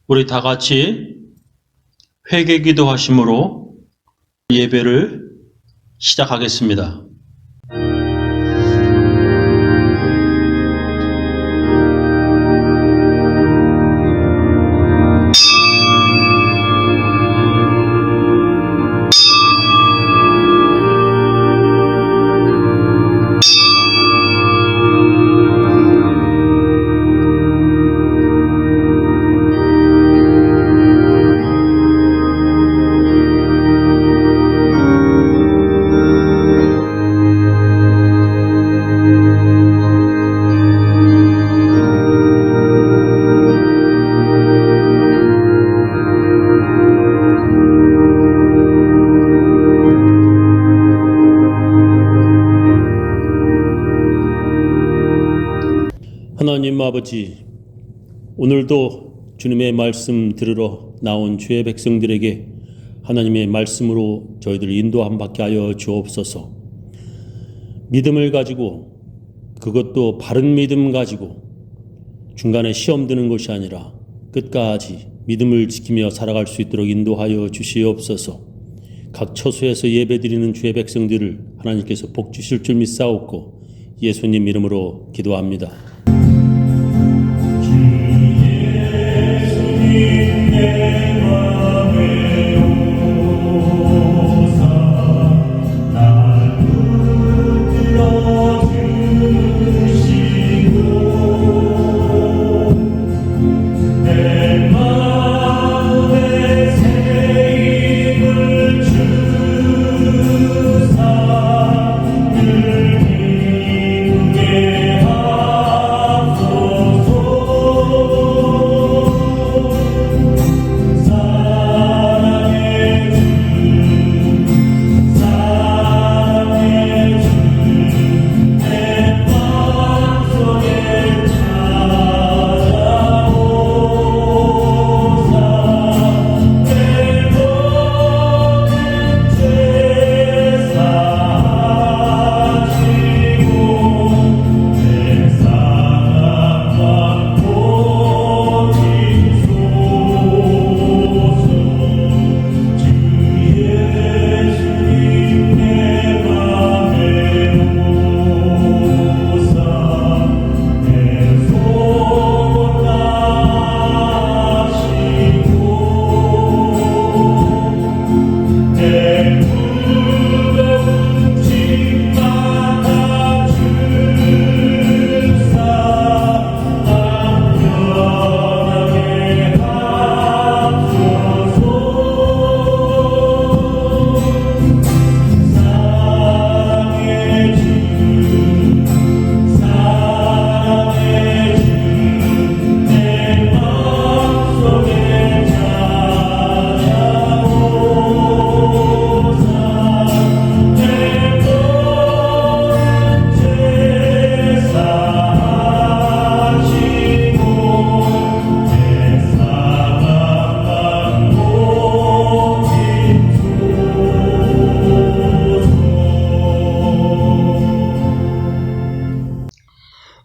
우리 다 같이 회개 기도하심으로 예배를 시작하겠습니다. 하나님 아버지, 오늘도 주님의 말씀 들으러 나온 주의 백성들에게 하나님의 말씀으로 저희들 인도함 받게 하여 주옵소서. 믿음을 가지고, 그것도 바른 믿음 가지고 중간에 시험 드는 것이 아니라 끝까지 믿음을 지키며 살아갈 수 있도록 인도하여 주시옵소서. 각 처소에서 예배드리는 주의 백성들을 하나님께서 복 주실 줄 믿사옵고 예수님 이름으로 기도합니다.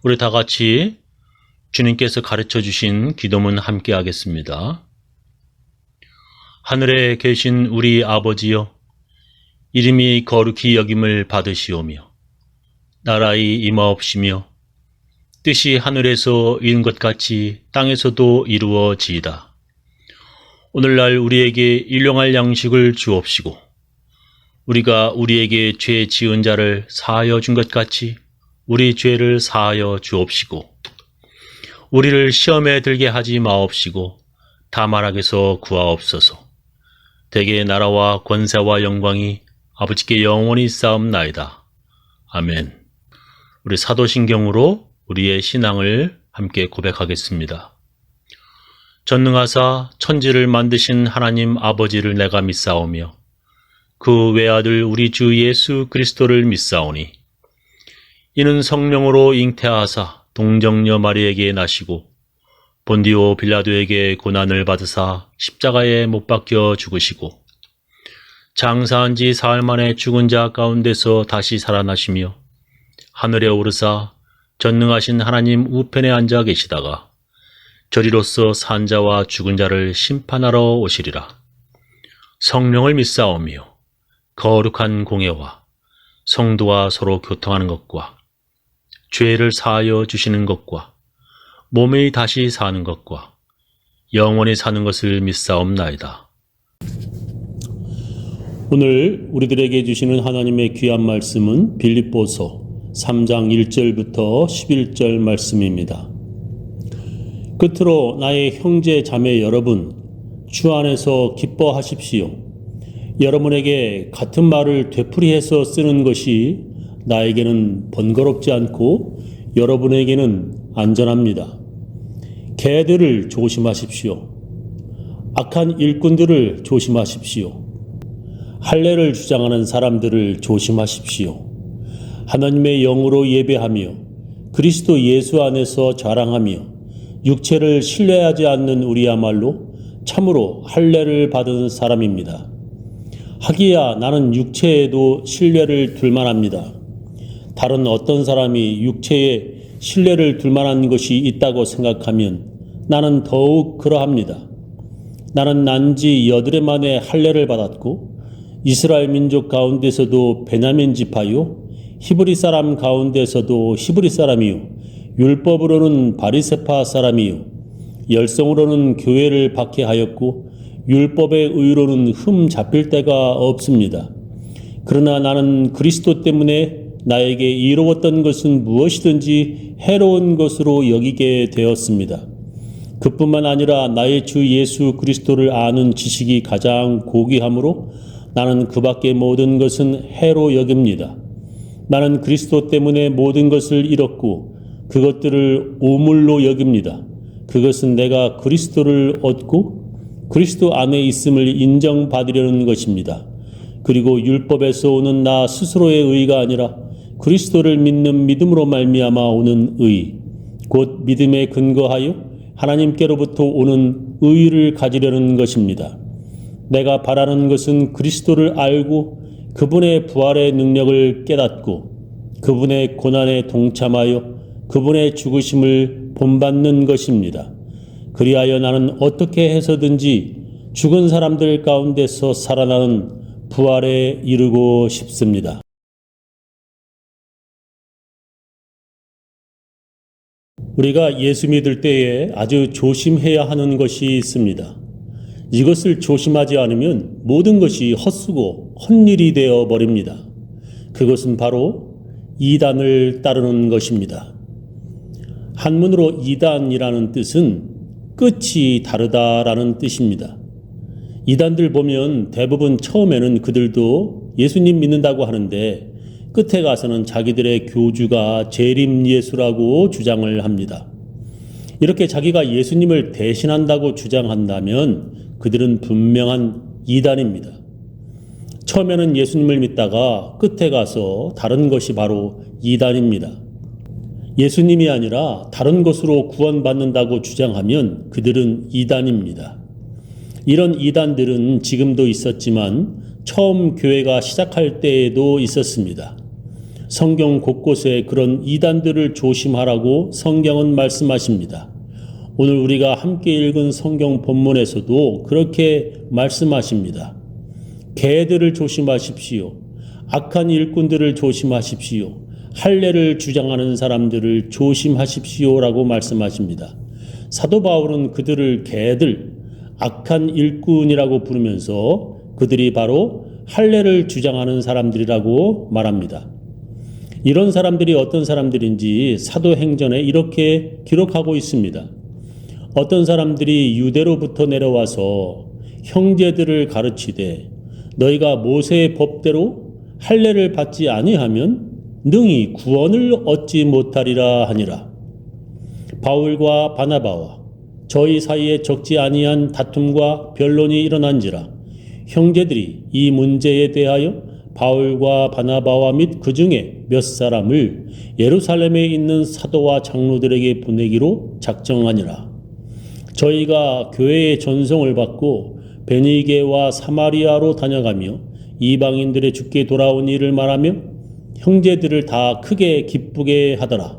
우리 다 같이 주님께서 가르쳐 주신 기도문 함께 하겠습니다. 하늘에 계신 우리 아버지여, 이름이 거룩히 여김을 받으시오며 나라의 임하옵시며 뜻이 하늘에서 이룬 것 같이 땅에서도 이루어지이다. 오늘날 우리에게 일용할 양식을 주옵시고 우리가 우리에게 죄 지은 자를 사하여 준 것 같이 우리 죄를 사하여 주옵시고 우리를 시험에 들게 하지 마옵시고 다만 악에서 구하옵소서. 대개 나라와 권세와 영광이 아버지께 영원히 쌓옵나이다. 아멘. 우리 사도신경으로 우리의 신앙을 함께 고백하겠습니다. 전능하사 천지를 만드신 하나님 아버지를 내가 믿사오며 그 외아들 우리 주 예수 그리스도를 믿사오니 이는 성령으로 잉태하사 동정녀 마리에게 나시고 본디오 빌라도에게 고난을 받으사 십자가에 못 박혀 죽으시고 장사한 지 사흘 만에 죽은 자 가운데서 다시 살아나시며 하늘에 오르사 전능하신 하나님 우편에 앉아 계시다가 저리로서 산 자와 죽은 자를 심판하러 오시리라. 성령을 믿사오며 거룩한 공예와 성도와 서로 교통하는 것과 죄를 사하여 주시는 것과 몸이 다시 사는 것과 영원히 사는 것을 믿사옵나이다. 오늘 우리들에게 주시는 하나님의 귀한 말씀은 빌립보서 3장 1절부터 11절 말씀입니다. 끝으로 나의 형제 자매 여러분, 주 안에서 기뻐하십시오. 여러분에게 같은 말을 되풀이해서 쓰는 것이 나에게는 번거롭지 않고 여러분에게는 안전합니다. 개들을 조심하십시오. 악한 일꾼들을 조심하십시오. 할례를 주장하는 사람들을 조심하십시오. 하나님의 영으로 예배하며 그리스도 예수 안에서 자랑하며 육체를 신뢰하지 않는 우리야말로 참으로 할례를 받은 사람입니다. 하기야 나는 육체에도 신뢰를 둘 만합니다. 다른 어떤 사람이 육체에 신뢰를 둘 만한 것이 있다고 생각하면 나는 더욱 그러합니다. 나는 난지 8해 만에 할례를 받았고 이스라엘 민족 가운데서도 베냐민 지파요 히브리 사람 가운데서도 히브리 사람이요 율법으로는 바리새파 사람이요 열성으로는 교회를 박해하였고 율법의 의로는 흠 잡힐 데가 없습니다. 그러나 나는 그리스도 때문에 나에게 이로웠던 것은 무엇이든지 해로운 것으로 여기게 되었습니다. 그뿐만 아니라 나의 주 예수 그리스도를 아는 지식이 가장 고귀하므로 나는 그 밖의 모든 것은 해로 여깁니다. 나는 그리스도 때문에 모든 것을 잃었고 그것들을 오물로 여깁니다. 그것은 내가 그리스도를 얻고 그리스도 안에 있음을 인정받으려는 것입니다. 그리고 율법에서 오는 나 스스로의 의가 아니라 그리스도를 믿는 믿음으로 말미암아 오는 의, 곧 믿음에 근거하여 하나님께로부터 오는 의를 가지려는 것입니다. 내가 바라는 것은 그리스도를 알고 그분의 부활의 능력을 깨닫고 그분의 고난에 동참하여 그분의 죽으심을 본받는 것입니다. 그리하여 나는 어떻게 해서든지 죽은 사람들 가운데서 살아나는 부활에 이르고 싶습니다. 우리가 예수 믿을 때에 아주 조심해야 하는 것이 있습니다. 이것을 조심하지 않으면 모든 것이 헛수고 헛일이 되어 버립니다. 그것은 바로 이단을 따르는 것입니다. 한문으로 이단이라는 뜻은 끝이 다르다라는 뜻입니다. 이단들 보면 대부분 처음에는 그들도 예수님 믿는다고 하는데 끝에 가서는 자기들의 교주가 재림 예수라고 주장을 합니다. 이렇게 자기가 예수님을 대신한다고 주장한다면 그들은 분명한 이단입니다. 처음에는 예수님을 믿다가 끝에 가서 다른 것이 바로 이단입니다. 예수님이 아니라 다른 것으로 구원받는다고 주장하면 그들은 이단입니다. 이런 이단들은 지금도 있었지만 처음 교회가 시작할 때에도 있었습니다. 성경 곳곳에 그런 이단들을 조심하라고 성경은 말씀하십니다. 오늘 우리가 함께 읽은 성경 본문에서도 그렇게 말씀하십니다. 개들을 조심하십시오. 악한 일꾼들을 조심하십시오. 할례를 주장하는 사람들을 조심하십시오라고 말씀하십니다. 사도 바울은 그들을 개들, 악한 일꾼이라고 부르면서 그들이 바로 할례를 주장하는 사람들이라고 말합니다. 이런 사람들이 어떤 사람들인지 사도행전에 이렇게 기록하고 있습니다. 어떤 사람들이 유대로부터 내려와서 형제들을 가르치되 너희가 모세의 법대로 할례를 받지 아니하면 능히 구원을 얻지 못하리라 하니라. 바울과 바나바와 저희 사이에 적지 아니한 다툼과 변론이 일어난지라 형제들이 이 문제에 대하여 바울과 바나바와 및 그 중에 몇 사람을 예루살렘에 있는 사도와 장로들에게 보내기로 작정하니라. 저희가 교회의 전송을 받고 베니게와 사마리아로 다녀가며 이방인들의 주께 돌아온 일을 말하며 형제들을 다 크게 기쁘게 하더라.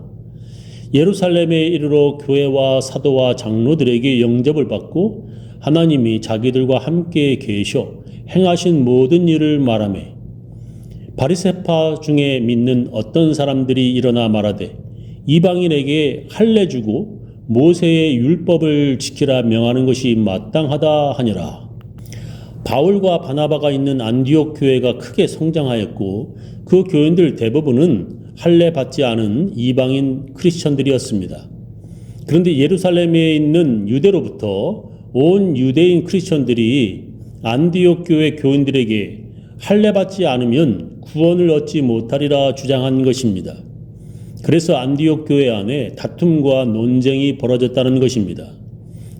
예루살렘에 이르러 교회와 사도와 장로들에게 영접을 받고 하나님이 자기들과 함께 계셔 행하신 모든 일을 말하며 바리새파 중에 믿는 어떤 사람들이 일어나 말하되 이방인에게 할례 주고 모세의 율법을 지키라 명하는 것이 마땅하다 하니라. 바울과 바나바가 있는 안디옥 교회가 크게 성장하였고 그 교인들 대부분은 할례 받지 않은 이방인 크리스천들이었습니다. 그런데 예루살렘에 있는 유대로부터 온 유대인 크리스천들이 안디옥 교회 교인들에게 할례 받지 않으면 구원을 얻지 못하리라 주장한 것입니다. 그래서 안디옥 교회 안에 다툼과 논쟁이 벌어졌다는 것입니다.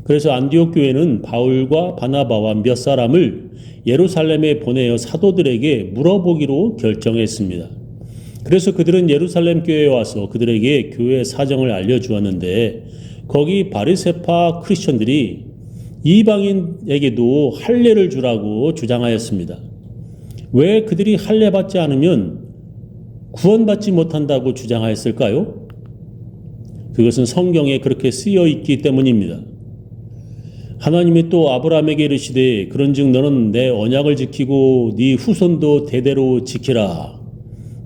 그래서 안디옥 교회는 바울과 바나바와 몇 사람을 예루살렘에 보내어 사도들에게 물어보기로 결정했습니다. 그래서 그들은 예루살렘 교회에 와서 그들에게 교회 사정을 알려주었는데 거기 바리새파 크리스천들이 이방인에게도 할례를 주라고 주장하였습니다. 왜 그들이 할례 받지 않으면 구원받지 못한다고 주장하였을까요? 그것은 성경에 그렇게 쓰여 있기 때문입니다. 하나님이 또 아브라함에게 이르시되 그런즉 너는 내 언약을 지키고 네 후손도 대대로 지키라.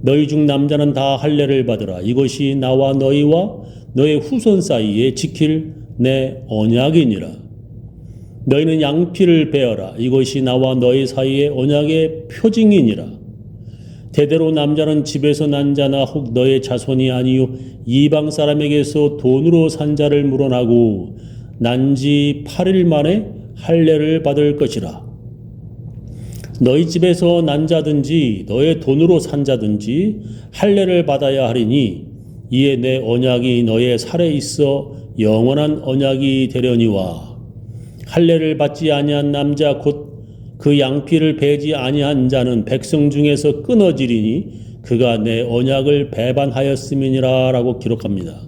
너희 중 남자는 다 할례를 받으라. 이것이 나와 너희와 너의 후손 사이에 지킬 내 언약이니라. 너희는 양피를 베어라. 이것이 나와 너희 사이의 언약의 표징이니라. 대대로 남자는 집에서 난 자나 혹 너의 자손이 아니요 이방 사람에게서 돈으로 산 자를 물어나고 난지 8일 만에 할례를 받을 것이라. 너희 집에서 난 자든지 너의 돈으로 산 자든지 할례를 받아야 하리니 이에 내 언약이 너의 살에 있어 영원한 언약이 되려니와 할례를 받지 아니한 남자 곧 그 양피를 베지 아니한 자는 백성 중에서 끊어지리니 그가 내 언약을 배반하였음이니라 라고 기록합니다.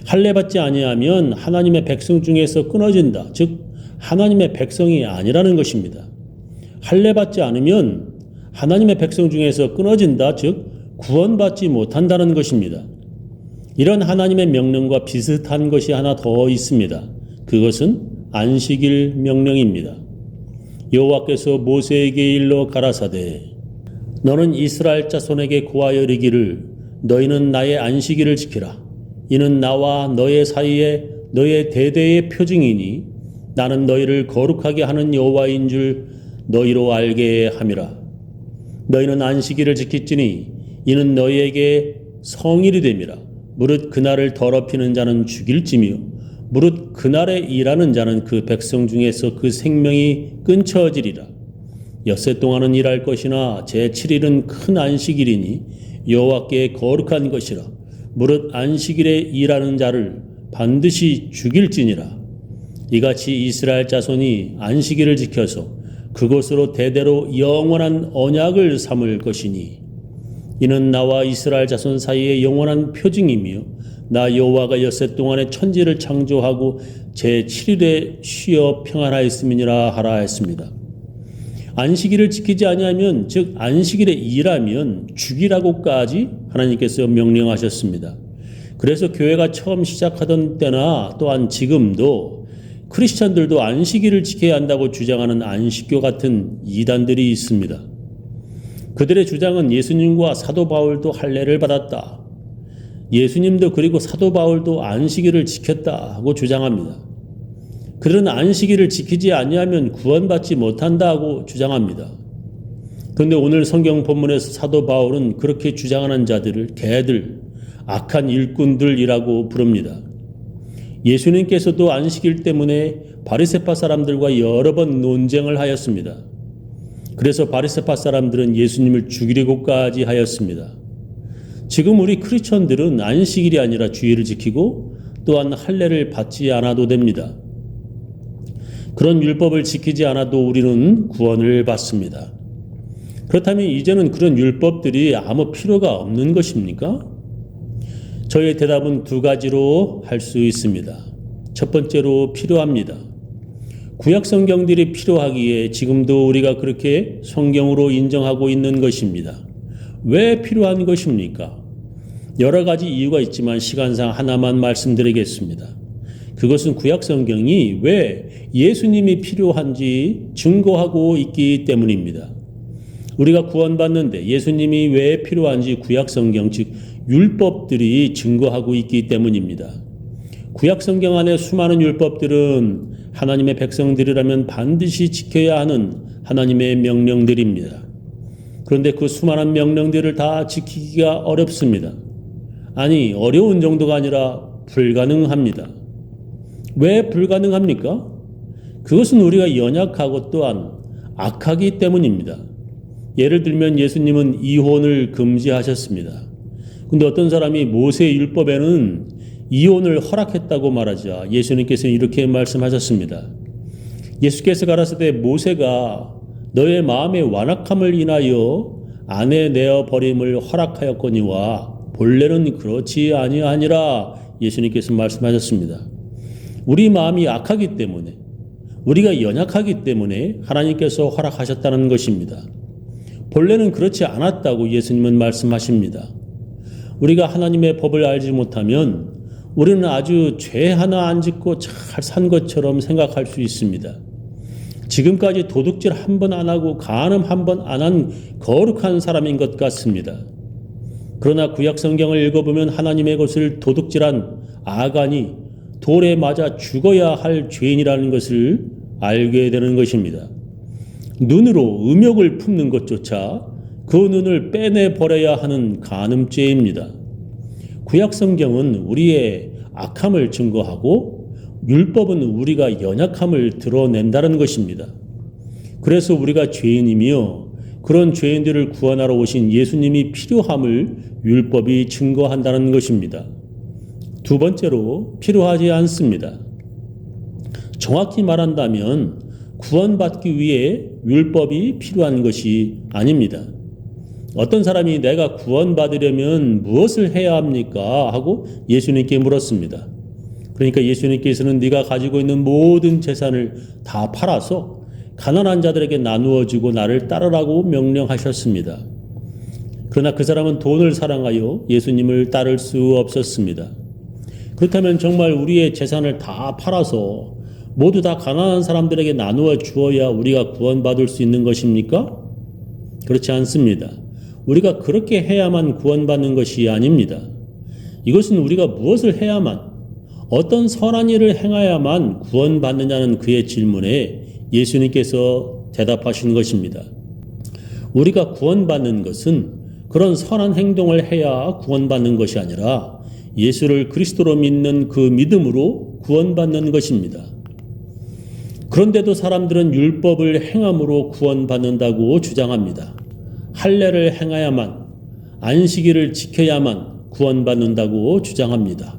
할례 받지 아니하면 하나님의 백성 중에서 끊어진다. 즉 하나님의 백성이 아니라는 것입니다. 할례 받지 않으면 하나님의 백성 중에서 끊어진다. 즉 구원받지 못한다는 것입니다. 이런 하나님의 명령과 비슷한 것이 하나 더 있습니다. 그것은 안식일 명령입니다. 여호와께서 모세에게 일러 가라사대 너는 이스라엘 자손에게 고하여 이르기를 너희는 나의 안식일을 지키라. 이는 나와 너의 사이에 너의 대대의 표징이니 나는 너희를 거룩하게 하는 여호와인 줄 너희로 알게 함이라. 너희는 안식일을 지킬지니 이는 너희에게 성일이 됨이라. 무릇 그날을 더럽히는 자는 죽일지며 무릇 그날에 일하는 자는 그 백성 중에서 그 생명이 끊쳐지리라. 엿새 동안은 일할 것이나 제7일은 큰 안식일이니 여호와께 거룩한 것이라. 무릇 안식일에 일하는 자를 반드시 죽일지니라. 이같이 이스라엘 자손이 안식일을 지켜서 그것으로 대대로 영원한 언약을 삼을 것이니 이는 나와 이스라엘 자손 사이의 영원한 표징이며 나 여호와가 엿새 동안에 천지를 창조하고 제7일에 쉬어 평안하였음이니라 하라 했습니다. 안식일을 지키지 아니하면 즉 안식일에 일하면 죽이라고까지 하나님께서 명령하셨습니다. 그래서 교회가 처음 시작하던 때나 또한 지금도 크리스천들도 안식일을 지켜야 한다고 주장하는 안식교 같은 이단들이 있습니다. 그들의 주장은 예수님과 사도 바울도 할례를 받았다. 예수님도 그리고 사도 바울도 안식일을 지켰다 하고 주장합니다. 그들은 안식일을 지키지 아니하면 구원받지 못한다고 주장합니다. 그런데 오늘 성경 본문에서 사도 바울은 그렇게 주장하는 자들을 개들, 악한 일꾼들이라고 부릅니다. 예수님께서도 안식일 때문에 바리새파 사람들과 여러 번 논쟁을 하였습니다. 그래서 바리새파 사람들은 예수님을 죽이려고까지 하였습니다. 지금 우리 크리스천들은 안식일이 아니라 주일을 지키고 또한 할례를 받지 않아도 됩니다. 그런 율법을 지키지 않아도 우리는 구원을 받습니다. 그렇다면 이제는 그런 율법들이 아무 필요가 없는 것입니까? 저의 대답은 두 가지로 할 수 있습니다. 첫 번째로 필요합니다. 구약 성경들이 필요하기에 지금도 우리가 그렇게 성경으로 인정하고 있는 것입니다. 왜 필요한 것입니까? 여러 가지 이유가 있지만 시간상 하나만 말씀드리겠습니다. 그것은 구약 성경이 왜 예수님이 필요한지 증거하고 있기 때문입니다. 우리가 구원받는데 예수님이 왜 필요한지 구약 성경, 즉 율법들이 증거하고 있기 때문입니다. 구약 성경 안에 수많은 율법들은 하나님의 백성들이라면 반드시 지켜야 하는 하나님의 명령들입니다. 그런데 그 수많은 명령들을 다 지키기가 어렵습니다. 아니, 어려운 정도가 아니라 불가능합니다. 왜 불가능합니까? 그것은 우리가 연약하고 또한 악하기 때문입니다. 예를 들면 예수님은 이혼을 금지하셨습니다. 근데 어떤 사람이 모세 율법에는 이혼을 허락했다고 말하자 예수님께서는 이렇게 말씀하셨습니다. 예수께서 가라사대 모세가 너의 마음의 완악함을 인하여 아내 내어 버림을 허락하였거니와 본래는 그렇지 아니하니라 예수님께서 말씀하셨습니다. 우리 마음이 악하기 때문에 우리가 연약하기 때문에 하나님께서 허락하셨다는 것입니다. 본래는 그렇지 않았다고 예수님은 말씀하십니다. 우리가 하나님의 법을 알지 못하면 우리는 아주 죄 하나 안 짓고 잘 산 것처럼 생각할 수 있습니다. 지금까지 도둑질 한 번 안 하고 간음 한 번 안 한 거룩한 사람인 것 같습니다. 그러나 구약 성경을 읽어보면 하나님의 것을 도둑질한 아간이 돌에 맞아 죽어야 할 죄인이라는 것을 알게 되는 것입니다. 눈으로 음욕을 품는 것조차 그 눈을 빼내버려야 하는 간음죄입니다. 구약 성경은 우리의 악함을 증거하고 율법은 우리가 연약함을 드러낸다는 것입니다. 그래서 우리가 죄인이며 그런 죄인들을 구원하러 오신 예수님이 필요함을 율법이 증거한다는 것입니다. 두 번째로 필요하지 않습니다. 정확히 말한다면 구원받기 위해 율법이 필요한 것이 아닙니다. 어떤 사람이 내가 구원받으려면 무엇을 해야 합니까? 하고 예수님께 물었습니다. 그러니까 예수님께서는 네가 가지고 있는 모든 재산을 다 팔아서 가난한 자들에게 나누어 주고 나를 따르라고 명령하셨습니다. 그러나 그 사람은 돈을 사랑하여 예수님을 따를 수 없었습니다. 그렇다면 정말 우리의 재산을 다 팔아서 모두 다 가난한 사람들에게 나누어 주어야 우리가 구원받을 수 있는 것입니까? 그렇지 않습니다. 우리가 그렇게 해야만 구원받는 것이 아닙니다. 이것은 우리가 무엇을 해야만, 어떤 선한 일을 행해야만 구원받느냐는 그의 질문에 예수님께서 대답하신 것입니다. 우리가 구원받는 것은 그런 선한 행동을 해야 구원받는 것이 아니라 예수를 그리스도로 믿는 그 믿음으로 구원받는 것입니다. 그런데도 사람들은 율법을 행함으로 구원받는다고 주장합니다. 할례를 행해야만, 안식일을 지켜야만 구원받는다고 주장합니다.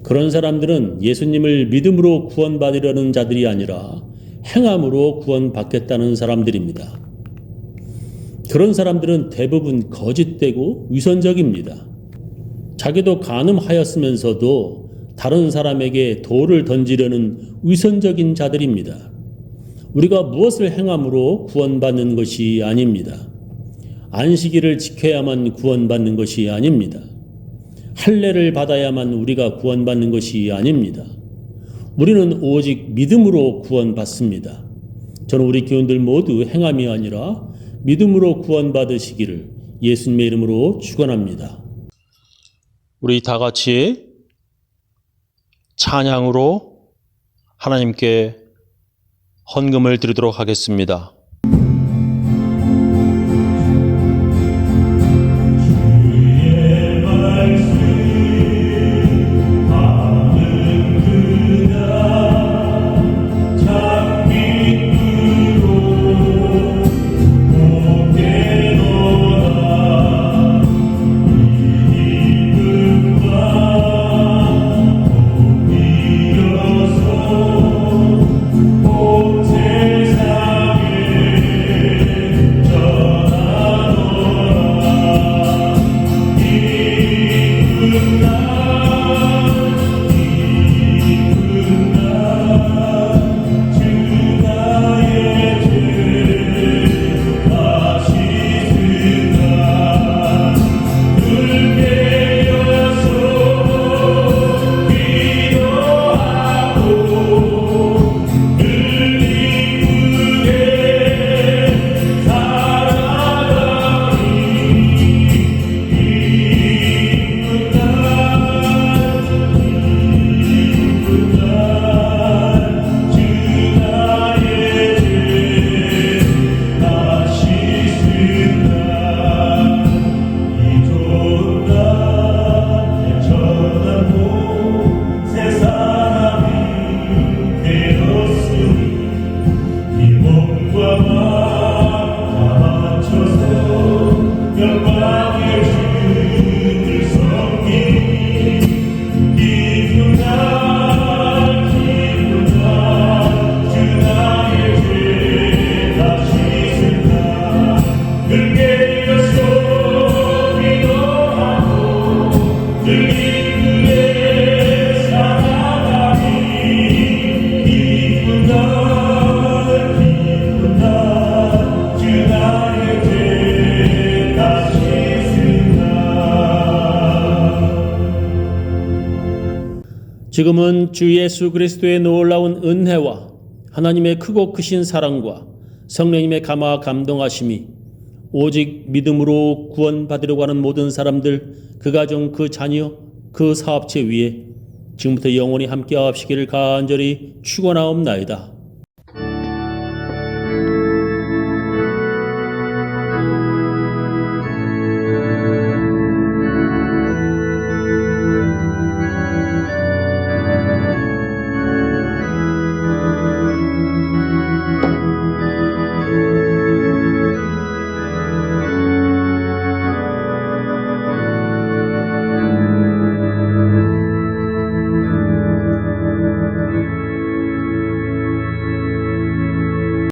그런 사람들은 예수님을 믿음으로 구원받으려는 자들이 아니라 행함으로 구원받겠다는 사람들입니다. 그런 사람들은 대부분 거짓되고 위선적입니다. 자기도 간음하였으면서도 다른 사람에게 돌을 던지려는 위선적인 자들입니다. 우리가 무엇을 행함으로 구원받는 것이 아닙니다. 안식일을 지켜야만 구원받는 것이 아닙니다. 할례를 받아야만 우리가 구원받는 것이 아닙니다. 우리는 오직 믿음으로 구원받습니다. 저는 우리 교인들 모두 행함이 아니라 믿음으로 구원받으시기를 예수님의 이름으로 축원합니다. 우리 다 같이 찬양으로 하나님께 헌금을 드리도록 하겠습니다. 세상에 지금은 주 예수 그리스도의 놀라운 은혜와 하나님의 크고 크신 사랑과 성령님의 감화 감동하심이 오직 믿음으로 구원받으려고 하는 모든 사람들, 그 가정, 그 자녀, 그 사업체 위에 지금부터 영원히 함께하시기를 간절히 축원하옵나이다.